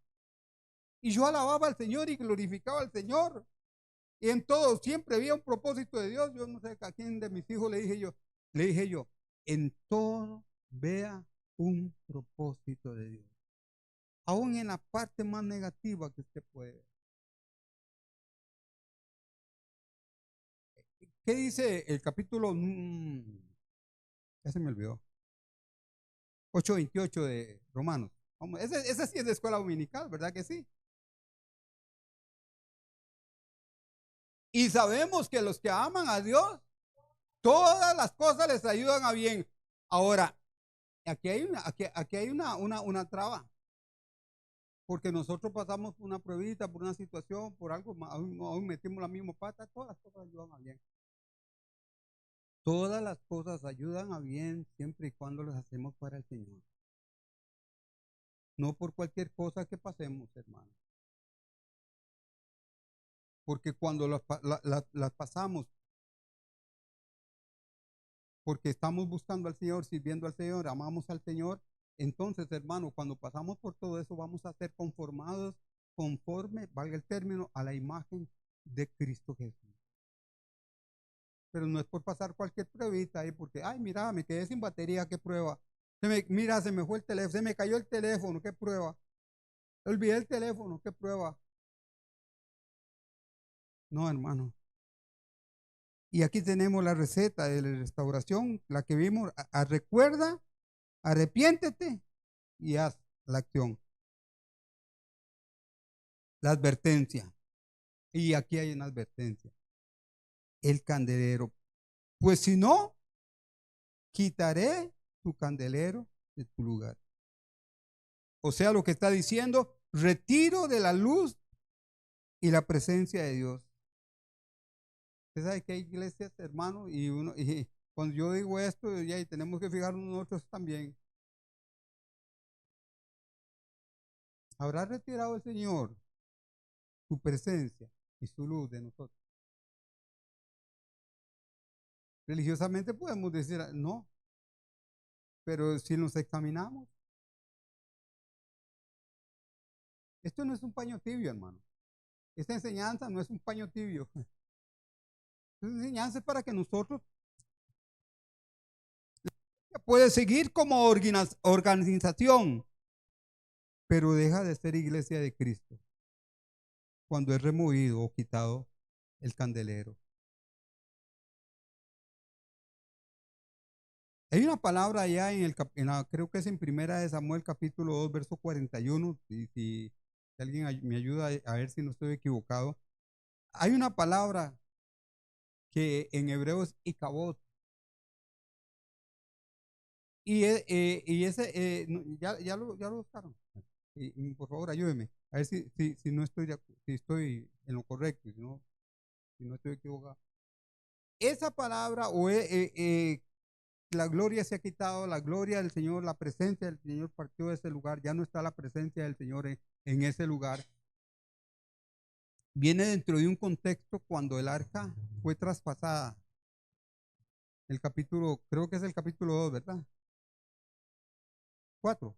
Y yo alababa al Señor y glorificaba al Señor. Y en todo siempre había un propósito de Dios. Yo no sé a quién de mis hijos le dije yo, en todo vea un propósito de Dios. Aún en la parte más negativa que usted puede ver. ¿Qué dice el capítulo? Ya se me olvidó. 8:28 de Romanos. Esa sí es de escuela dominical, ¿verdad que sí? Y sabemos que los que aman a Dios, todas las cosas les ayudan a bien. Ahora, aquí hay una traba. Porque nosotros pasamos por una pruebita, por una situación, por algo, aún metimos la misma pata, todas las cosas ayudan a bien. Todas las cosas ayudan a bien siempre y cuando las hacemos para el Señor. No por cualquier cosa que pasemos, hermano. Porque cuando las pasamos, porque estamos buscando al Señor, sirviendo al Señor, amamos al Señor, entonces, hermano, cuando pasamos por todo eso, vamos a ser conformados conforme, valga el término, a la imagen de Cristo Jesús. Pero no es por pasar cualquier pruebita ahí, porque, ay, mira, me quedé sin batería, qué prueba. Mira, se me fue el teléfono, se me cayó el teléfono, qué prueba. Olvidé el teléfono, qué prueba. No, hermano. Y aquí tenemos la receta de la restauración, la que vimos. Recuerda, arrepiéntete y haz la acción. La advertencia. Y aquí hay una advertencia. El candelero. Pues si no, quitaré tu candelero de tu lugar. O sea, lo que está diciendo, retiro de la luz y la presencia de Dios. Usted sabe que hay iglesias, hermano, y cuando yo digo esto, ya tenemos que fijarnos nosotros también. ¿Habrá retirado el Señor su presencia y su luz de nosotros? Religiosamente podemos decir no, pero si nos examinamos, esto no es un paño tibio, hermano. Esta enseñanza no es un paño tibio. Esta enseñanza es para que nosotros puede seguir como organización, pero deja de ser iglesia de Cristo cuando es removido o quitado el candelero. Hay una palabra allá creo que es en Primera de Samuel capítulo 2 verso 41, si alguien me ayuda a ver si no estoy equivocado. Hay una palabra que en hebreo es ikabod. Y ese, ya lo buscaron. Por favor, ayúdeme. A ver si no estoy, si estoy en lo correcto, si no estoy equivocado. Esa palabra la gloria se ha quitado, la gloria del Señor, la presencia del Señor partió de ese lugar, ya no está la presencia del Señor en ese lugar. Viene dentro de un contexto cuando el arca fue traspasada. El capítulo, creo que es el capítulo 2, ¿verdad? 4.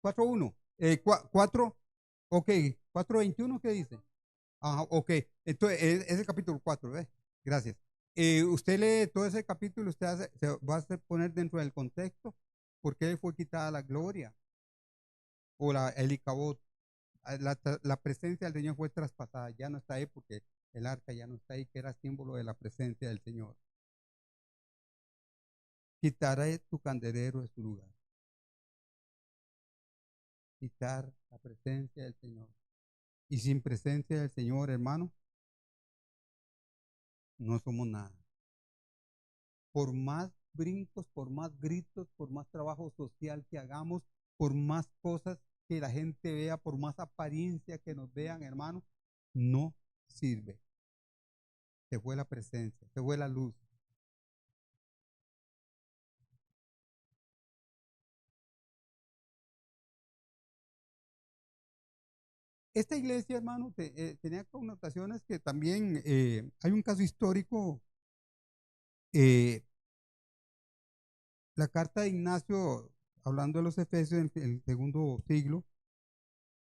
4.1. 4, ok, 4.21, ¿qué dice? Ajá, ok. Entonces, es el capítulo 4, ¿ves? Gracias. Usted lee todo ese capítulo, se va a poner dentro del contexto, por qué fue quitada la gloria o el Icabod. La presencia del Señor fue traspasada, ya no está ahí porque el arca ya no está ahí, que era símbolo de la presencia del Señor. Quitaré tu candelero de su lugar. Quitar la presencia del Señor. Y sin presencia del Señor, hermano, no somos nada. Por más brincos, por más gritos, por más trabajo social que hagamos, por más cosas que la gente vea, por más apariencia que nos vean, hermano, no sirve. Se fue la presencia, se fue la luz. Esta iglesia, hermano, tenía connotaciones que también hay un caso histórico. La carta de Ignacio, hablando de los Efesios en el segundo siglo,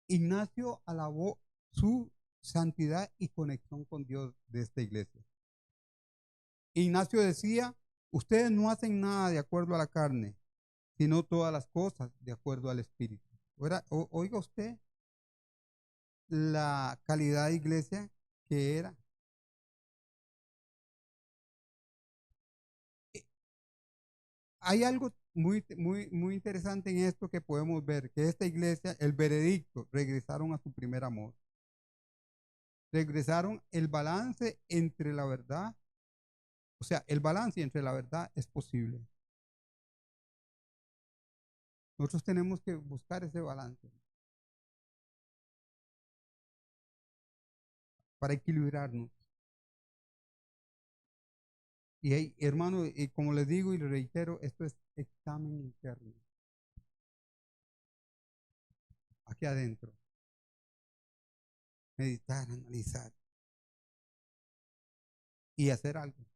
Ignacio alabó su santidad y conexión con Dios de esta iglesia. Ignacio decía, ustedes no hacen nada de acuerdo a la carne, sino todas las cosas de acuerdo al Espíritu. Oiga usted la calidad de iglesia que era. Hay algo muy interesante en esto que podemos ver, que esta iglesia, el veredicto, regresaron a su primer amor. Regresaron el balance entre la verdad, o sea, el balance entre la verdad es posible. Nosotros tenemos que buscar ese balance para equilibrarnos. Y hermano, y como les digo y les reitero, esto es examen interno. Aquí adentro. Meditar, analizar. Y hacer algo.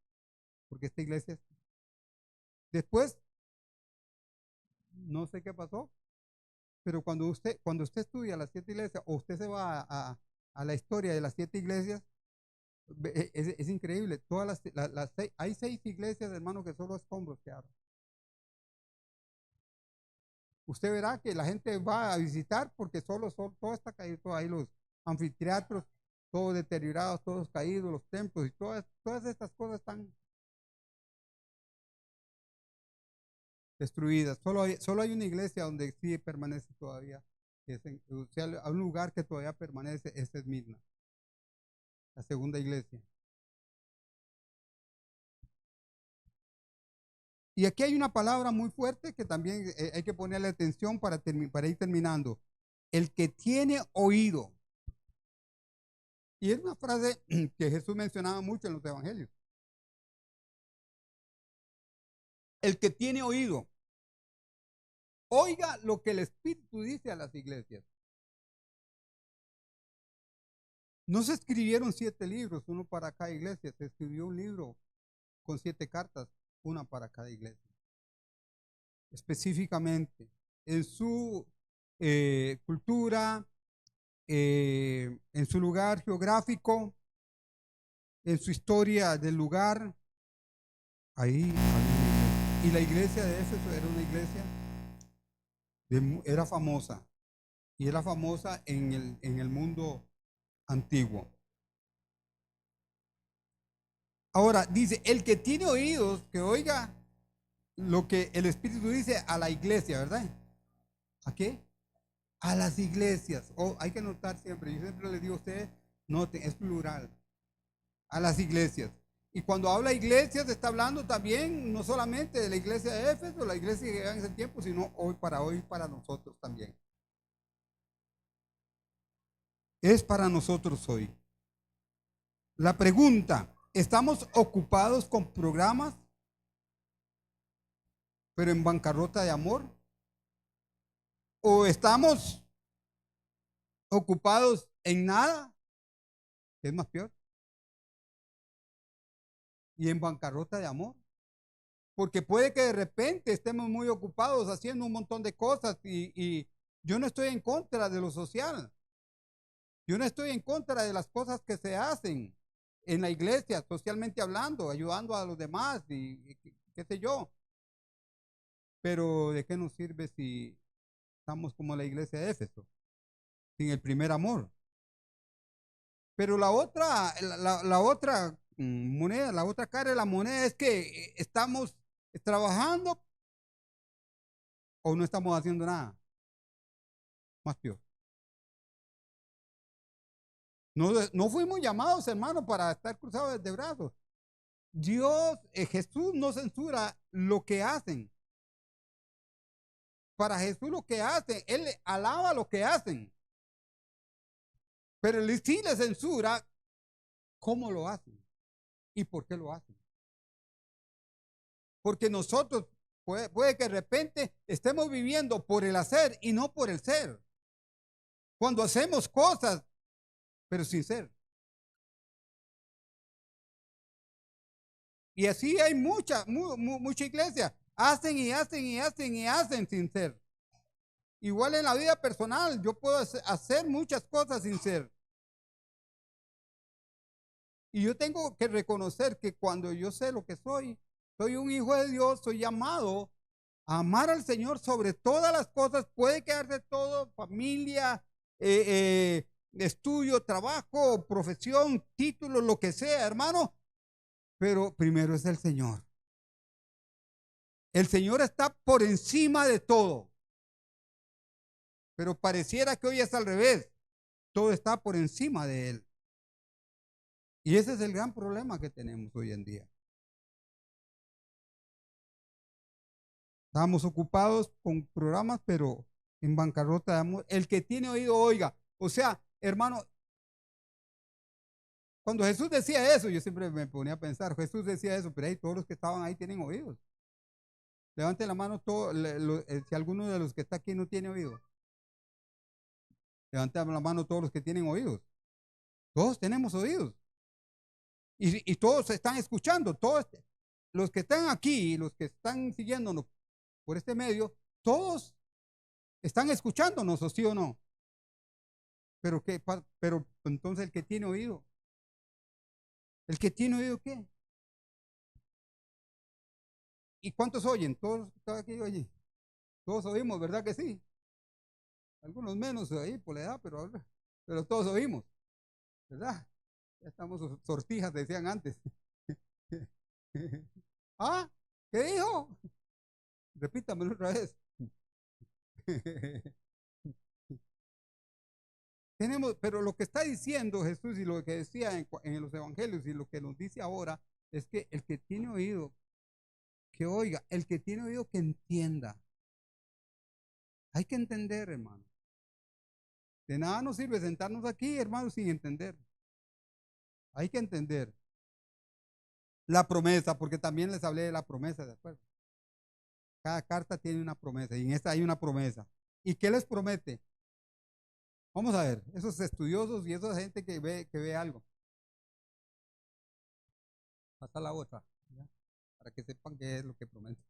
Porque esta iglesia, después, no sé qué pasó, pero cuando usted estudia las 7 iglesias, o usted se va a la historia de las 7 iglesias, es increíble. Todas hay 6 iglesias, hermano, que solo escombros quedaron. Usted verá que la gente va a visitar porque todo está caído, ahí los anfiteatros, todos deteriorados, todos caídos, los templos y todas estas cosas están destruidas. Solo hay una iglesia donde sí permanece todavía. O sea, hay un lugar que todavía permanece, esa es Mirna, la segunda iglesia. Y aquí hay una palabra muy fuerte que también hay que ponerle atención para ir terminando. El que tiene oído. Y es una frase que Jesús mencionaba mucho en los evangelios. El que tiene oído. Oiga lo que el Espíritu dice a las iglesias. No se escribieron 7 libros, uno para cada iglesia. Se escribió un libro con 7 cartas, una para cada iglesia. Específicamente en su cultura, en su lugar geográfico, en su historia del lugar. Ahí y la iglesia de Éfeso era una iglesia, era famosa, y era famosa en el mundo antiguo. Ahora dice, el que tiene oídos, que oiga lo que el Espíritu dice a la iglesia, ¿verdad? ¿A qué? A las iglesias. Hay que notar siempre, yo siempre les digo a ustedes, noten, es plural. A las iglesias. Y cuando habla iglesias, está hablando también no solamente de la iglesia de Éfeso, la iglesia que lleva en ese tiempo, sino hoy para nosotros también. es para nosotros hoy. La pregunta, ¿estamos ocupados con programas, pero en bancarrota de amor? ¿O estamos ocupados en nada, que es más peor, y en bancarrota de amor? Porque puede que de repente estemos muy ocupados haciendo un montón de cosas y yo no estoy en contra de lo social. Yo no estoy en contra de las cosas que se hacen en la iglesia, socialmente hablando, ayudando a los demás y qué sé yo. Pero ¿de qué nos sirve si estamos como la iglesia de Éfeso, sin el primer amor? Pero la otra moneda, la otra cara de la moneda es que estamos trabajando o no estamos haciendo nada. Más peor. No, no fuimos llamados, hermanos, para estar cruzados de brazos. Dios, Jesús no censura lo que hacen. Para Jesús lo que hacen, Él alaba lo que hacen. Pero Él sí le censura cómo lo hacen y por qué lo hacen. Porque nosotros puede que de repente estemos viviendo por el hacer y no por el ser. Cuando hacemos cosas, pero sin ser. Y así hay mucha iglesia. Hacen y hacen y hacen y hacen sin ser. Igual en la vida personal, yo puedo hacer muchas cosas sin ser. Y yo tengo que reconocer que cuando yo sé lo que soy un hijo de Dios, soy llamado a amar al Señor sobre todas las cosas. Puede quedarse todo, familia, estudio, trabajo, profesión, título, lo que sea, hermano. Pero primero es el Señor. El Señor está por encima de todo. Pero pareciera que hoy es al revés. Todo está por encima de Él. Y ese es el gran problema que tenemos hoy en día. Estamos ocupados con programas, pero en bancarrota de amor. El que tiene oído, oiga. O sea, hermano, cuando Jesús decía eso, yo siempre me ponía a pensar, Jesús decía eso, pero ahí todos los que estaban ahí tienen oídos. Levante la mano si alguno de los que está aquí no tiene oídos. Levante la mano todos los que tienen oídos. Todos tenemos oídos. Y todos están escuchando. Todos los que están aquí, los que están siguiéndonos por este medio, todos están escuchándonos, ¿o sí o no? Pero entonces el que tiene oído, ¿el que tiene oído qué? ¿Y cuántos oyen? Todos aquí oyen. Todos oímos, ¿verdad que sí? Algunos menos ahí por la edad, pero todos oímos, ¿verdad? Ya estamos sortijas, decían antes. ¿Ah? ¿Qué dijo? Repítamelo otra vez. Pero lo que está diciendo Jesús y lo que decía en los evangelios y lo que nos dice ahora es que el que tiene oído, que oiga, el que tiene oído, que entienda. Hay que entender, hermano. De nada nos sirve sentarnos aquí, hermano, sin entender. Hay que entender la promesa, porque también les hablé de la promesa, ¿de acuerdo? Cada carta tiene una promesa y en esta hay una promesa. ¿Y qué les promete? Vamos a ver, esos estudiosos y esa gente que ve algo. Pasa la otra, ¿ya? Para que sepan qué es lo que promete.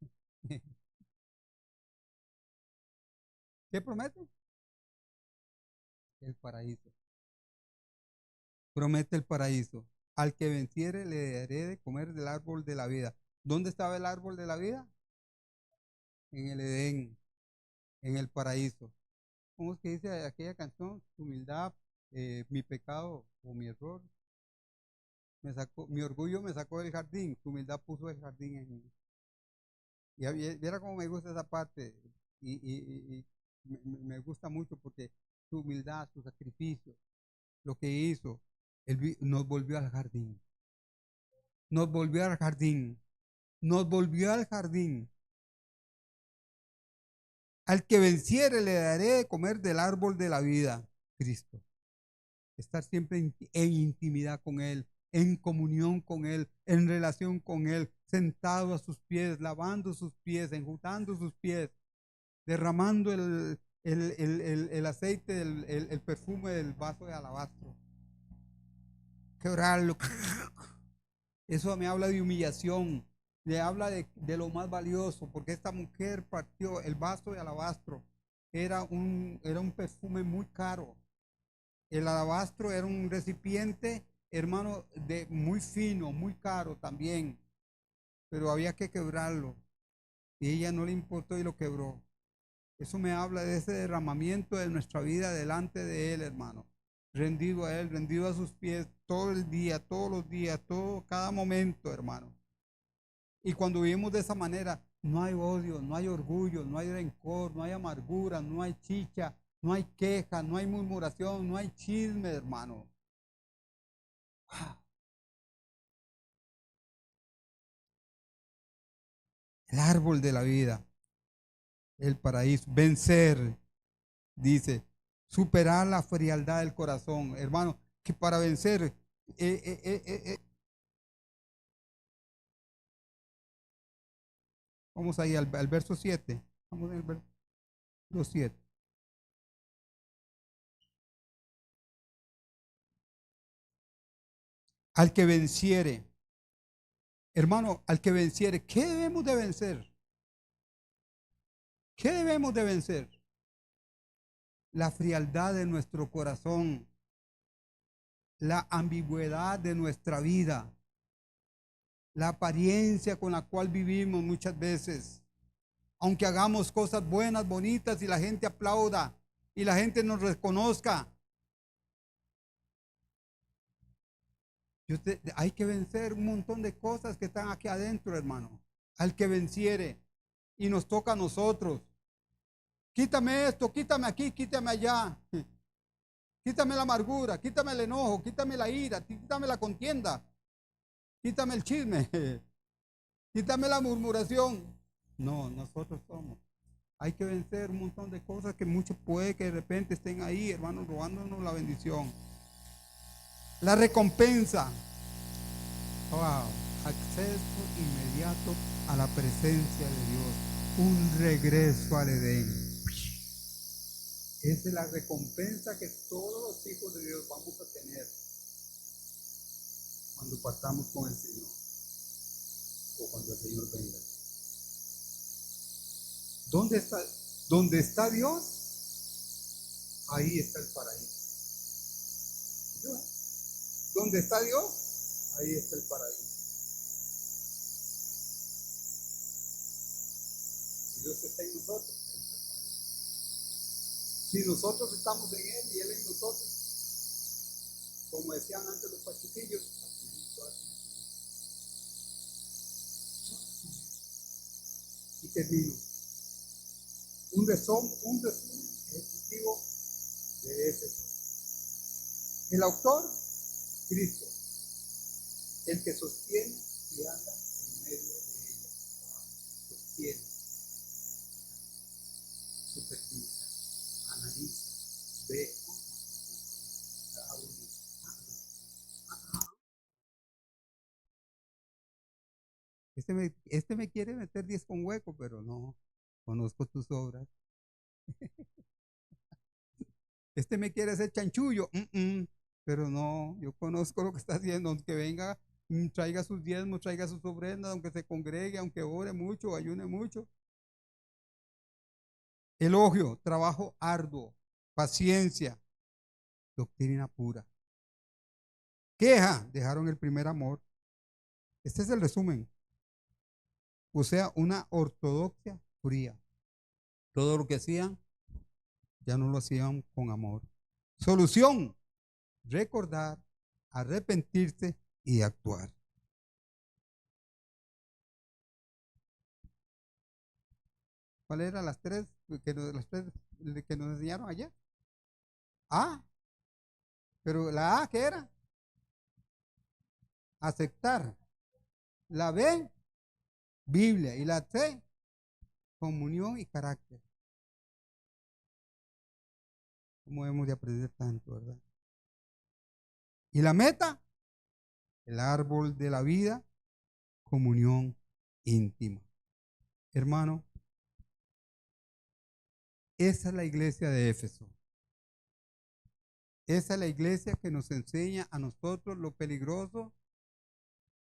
¿Qué promete? El paraíso. Promete el paraíso. Al que venciere le daré de comer del árbol de la vida. ¿Dónde estaba el árbol de la vida? En el Edén, en el paraíso. ¿Cómo es que dice aquella canción? Su humildad, mi pecado o mi error mi orgullo me sacó del jardín, su humildad puso el jardín en mí. Y viera cómo me gusta esa parte y me gusta mucho porque su humildad, su sacrificio, lo que hizo, él nos volvió al jardín, nos volvió al jardín, nos volvió al jardín. Al que venciere le daré de comer del árbol de la vida, Cristo. estar siempre en intimidad con Él, en comunión con Él, en relación con Él, sentado a sus pies, lavando sus pies, enjuagando sus pies, derramando el aceite, el perfume del vaso de alabastro. Quebrarlo. Eso me habla de humillación, le habla de lo más valioso, porque esta mujer partió el vaso de alabastro. Era un perfume muy caro. El alabastro era un recipiente, hermano, de muy fino, muy caro también, pero había que quebrarlo. Y ella no le importó y lo quebró. Eso me habla de ese derramamiento de nuestra vida delante de Él, hermano. Rendido a Él, rendido a sus pies todo el día, todos los días, cada momento, hermano. Y cuando vivimos de esa manera, no hay odio, no hay orgullo, no hay rencor, no hay amargura, no hay chicha, no hay queja, no hay murmuración, no hay chisme, hermano. El árbol de la vida, el paraíso, vencer, dice, superar la frialdad del corazón, hermano, que para vencer, vamos ahí al verso 7, vamos al verso 7. Al que venciere, hermano, al que venciere, ¿qué debemos de vencer? ¿Qué debemos de vencer? La frialdad de nuestro corazón, la ambigüedad de nuestra vida, la apariencia con la cual vivimos muchas veces. Aunque hagamos cosas buenas, bonitas y la gente aplauda y la gente nos reconozca, hay que vencer un montón de cosas que están aquí adentro, hermano. Al que venciere y nos toca a nosotros. Quítame esto, quítame aquí, quítame allá. Quítame la amargura, quítame el enojo, quítame la ira, quítame la contienda, quítame el chisme, quítame la murmuración. No, nosotros somos. Hay que vencer un montón de cosas que muchos puede que de repente estén ahí, hermanos, robándonos la bendición. La recompensa. Wow. Acceso inmediato a la presencia de Dios. Un regreso al Edén. Esa es la recompensa que todos los hijos de Dios vamos a tener cuando partamos con el Señor o cuando el Señor venga. ¿Dónde está? ¿Dónde está Dios? Ahí está el paraíso. ¿Dónde está Dios? Ahí está el paraíso. Si Dios está en nosotros, ahí está el paraíso. Si nosotros estamos en Él y Él en nosotros, como decían antes los pachuquillos, y termino. Un resumen ejecutivo de Éfeso. El autor, Cristo, el que sostiene y anda en medio de ella. Sostiene, supervisa, analiza, ve. Este me quiere meter 10 con hueco, pero no, conozco tus obras. Este me quiere hacer chanchullo, pero no, yo conozco lo que está haciendo, aunque venga, traiga sus diezmos, traiga sus ofrendas, aunque se congregue, aunque ore mucho, ayune mucho. Elogio, trabajo arduo, paciencia, doctrina pura. Queja, dejaron el primer amor. Este es el resumen. O sea, una ortodoxia fría. Todo lo que hacían, ya no lo hacían con amor. Solución, recordar, arrepentirse y actuar. ¿Cuáles eran las tres que nos enseñaron ayer? A, pero la A, ¿qué era? Aceptar. La B, Biblia. Y la C, comunión y carácter. ¿Cómo hemos de aprender tanto, verdad? Y la meta, el árbol de la vida, comunión íntima. Hermano, esa es la iglesia de Éfeso. Esa es la iglesia que nos enseña a nosotros lo peligroso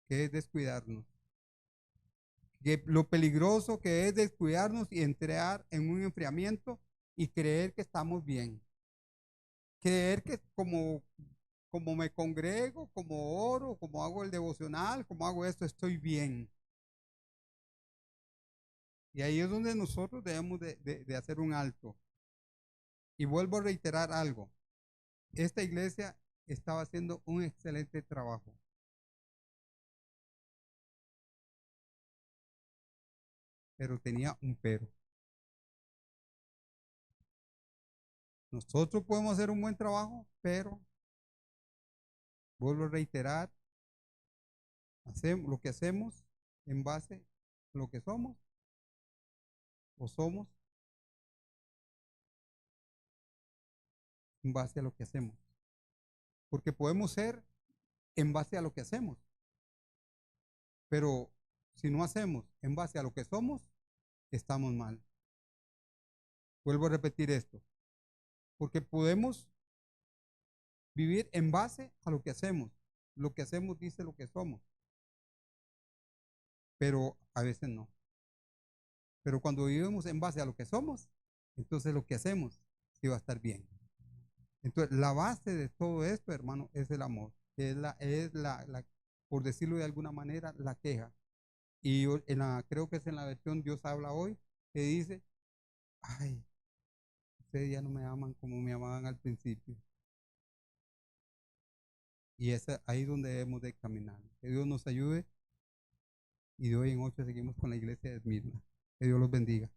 que es descuidarnos. Que lo peligroso que es descuidarnos y entrar en un enfriamiento y creer que estamos bien. Creer que como me congrego, como oro, como hago el devocional, como hago esto, estoy bien. Y ahí es donde nosotros debemos de hacer un alto. Y vuelvo a reiterar algo. Esta iglesia estaba haciendo un excelente trabajo. Pero tenía un pero. Nosotros podemos hacer un buen trabajo, pero vuelvo a reiterar, hacemos lo que hacemos en base a lo que somos o somos en base a lo que hacemos. Porque podemos ser en base a lo que hacemos, pero si no hacemos en base a lo que somos, estamos mal. Vuelvo a repetir esto, porque podemos vivir en base a lo que hacemos. Lo que hacemos dice lo que somos, pero a veces no. Pero cuando vivimos en base a lo que somos, entonces lo que hacemos sí va a estar bien. Entonces, la base de todo esto, hermano, es el amor. Por decirlo de alguna manera, la queja. Y yo creo que es en la versión Dios habla hoy, que dice, ay, ustedes ya no me aman como me amaban al principio. Y es ahí donde debemos de caminar. Que Dios nos ayude. Y de hoy en 8 seguimos con la iglesia de Esmirna. Que Dios los bendiga.